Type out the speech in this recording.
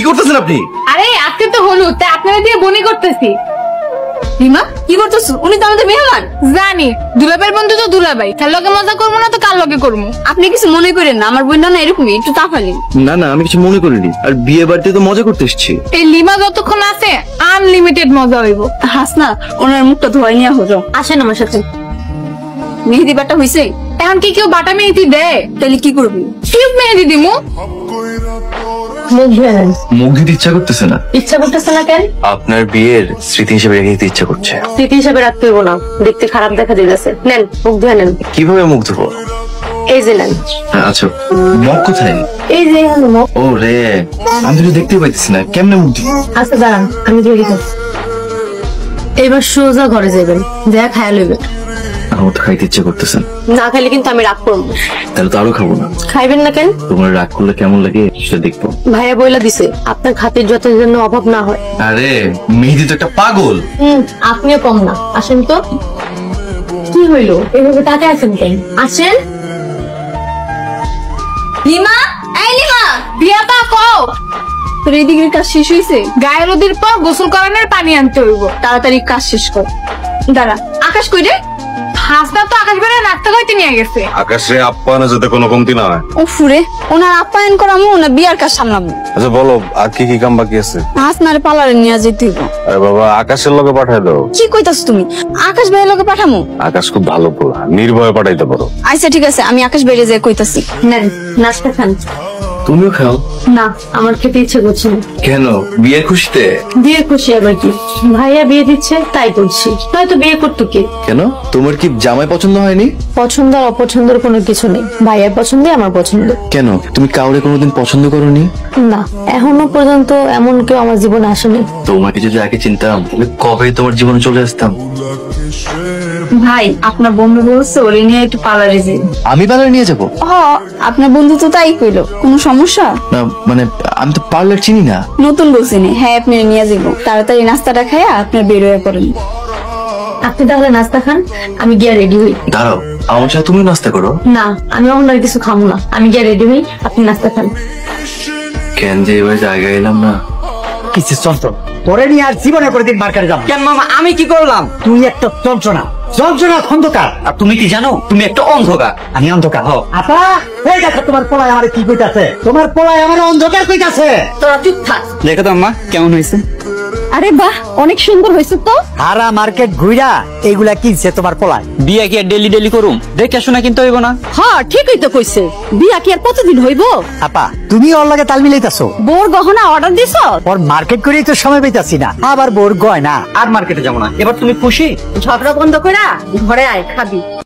করতেছেন আপনি? আরে আজকে তো হলুদ, তাই আপনারা দিয়ে বনি করতেছি। রিমা কি করতেছো? উনি তো আমাদের মেহমান। জানি দুলাভাইয়ের বন্ধু তো দুলাভাই, তার লগে মজা করবো না তো কার লগে করবো? আপনি কিছু মনে করেন না, আমার বোনটা না এরকমই একটু তাফালি। না না, আমি কিছু মনে করিনি। আর বিয়ে বাড়িতে তো মজা করতে এসেছি। এই লিমা যতক্ষণ আছে আনলিমিটেড মজা হইব। হাসনা, ওনার মুখটা ধোয়াই নিয়ে হলো। আসেন আমার সাথে। মেহেদি বাটা হইছে? এখন কি কেউ বাটা মেহেদি দেয়? তাহলে কি করবি? কিউব মেহেদি দিমু। মুখ ধুয়ে নেন। মুখ দিতে ইচ্ছা করতেছে না। ইচ্ছা করতেছে না কেন? আপনার বিয়ের স্মৃতি হিসেবে রেখে দিতে ইচ্ছা করছে। স্মৃতি হিসাবে রাখতে হইব না, দেখতে খারাপ দেখা দিতেছে। নেন মুখ ধুয়ে নেন। কিভাবে মুখ ধোবো? এই যে নেন। আচ্ছা, মুখ কোথায়? এই যে মুখ। ও রে, আমি তো দেখতে পাইতেছি না, কেমনে মুখ দিব? আচ্ছা দাঁড়ান, আমি ধরে দিচ্ছি। এবার সোজা ঘরে যাবেন, যা খায়া লইবেন। আমার তো খাইতে ইচ্ছে করতেছে না। না খাইলে কিন্তু আমি রাগ করবো। তাহলে তো আরো খাবো না। খাইবেন না কেন? তোমার রাগ করলে কেমন লাগে সেটা দেখবো। ভাইয়া বইলা দিছে আপনার খাতির যত্নের জন্য অভাব না হয়। আরে মেহেদি তো একটা পাগল। আপনিও কম না। আসেন তো। কি হইলো এভাবে তাকে আছেন কেন? আসেন। লিমা, এই লিমা, বিয়াটা কও। তোর এই দিকের কাজ শেষ হয়েছে? গায়ে রোদের পর গোসল করানোর পানি আনতে হইব। তাড়াতাড়ি কাজ শেষ কর। দাঁড়া, আকাশ কই রে? হাসনা তো আকাশ বেড়ে নাচতে কইতে নিয়ে গেছে। আকাশে আপ্যায়নে যাতে কোনো কমতি না হয়। উফুরে, ওনার আপ্যায়ন করামু না বিয়ার কাজ সামলামু? আচ্ছা বলো, আর কি কি কাম বাকি আছে? হাসনারে পার্লারে নিয়ে যেতে হইব। আরে বাবা, আকাশের লগে পাঠাই দাও। কি কইতাছ তুমি? আকাশ ভাইয়ের লগে পাঠামু? আকাশ খুব ভালো পোলা, নির্ভয়ে পাঠাইতে পারো। আচ্ছা ঠিক আছে, আমি আকাশ বাইরে যাই কইতাছি। নেন নাস্তা খান। তুমিও খাও। না, আমার খেতে ইচ্ছে করছে না। কেন? বিয়ের খুশিতে? বিয়ে খুশি আবার কি? ভাইয়া বিয়ে দিচ্ছে তাই করছি, নয়তো বিয়ে করতো কে? কেন, তোমার কি জামাই পছন্দ হয়নি? পছন্দ আর অপছন্দের কোনো কিছু নেই, ভাইয়ার পছন্দই আমার পছন্দ। কেন, তুমি কাউরে কোনোদিন পছন্দ করোনি? না, এখনো পর্যন্ত এমন কেউ আমার জীবনে আসেনি। তোমাকে যদি আগে চিনতাম তাহলে কবে তোমার জীবনে চলে আসতাম। ভাই, আপনার বন্ধু বলছে ওরে নিয়ে একটু পার্লারে যাই। আমি পার্লার নিয়ে যাবো? আপনার বন্ধু তো তাই কইলো। কোনো সমস্যা? না মানে, আমি তো পার্লার চিনি না। নতুন বলছি নি। হ্যাঁ, আপনি নিয়ে যাবো। তাড়াতাড়ি নাস্তাটা খাইয়া আপনার বের হয়ে পড়েন। আপনি তাহলে নাস্তা খান, আমি গিয়া রেডি হই। দাঁড়াও, আমার সাথে তুমি নাস্তা করো। না, আমি অন্য আর কিছু খাবো না, আমি গিয়া রেডি হই, আপনি নাস্তা খান। কেন যে এবার জায়গায় এলাম না। কিছু চঞ্চল তোরে নিয়ে আর জীবনে করে দিন মার্কেটে যাবো। কেন মামা, আমি কি করলাম? তুই একটা চঞ্চনা, চঞ্চনা খন্দকার। আর তুমি কি জানো, তুমি একটা অন্ধকার। আমি অন্ধকার? আপা, এই দেখো তোমার পোলায় আমার কি কইতাছে। তোমার পোলায় আমার অন্ধকার কইতাছে। তোরা চুপ থাক। দেখো তো আম্মা কেমন হয়েছে। আরে বাহ, অনেক সুন্দর হয়েছে তো। সারা মার্কেট ঘুইরা এইগুলা কিনছে তোমার পোলায়। বিয়া কি আর ডেলি ডেলি করুম? দেখে শোনা কিন্তু হইব না। হ্যাঁ, ঠিকই তো কইছে। বিয়া কি আর কতদিন হইব? আপা, তুমি ওর লগে তাল মিলাইতাছো। বোর গহনা অর্ডার দিছো? ওর মার্কেট করেই তো সময় পাইতাছি না, আবার বোর গয়না। আর মার্কেটে যাবো না। এবার তুমি খুশি? ঝগড়া বন্ধ কইরা ঘরে আয়, খাবি।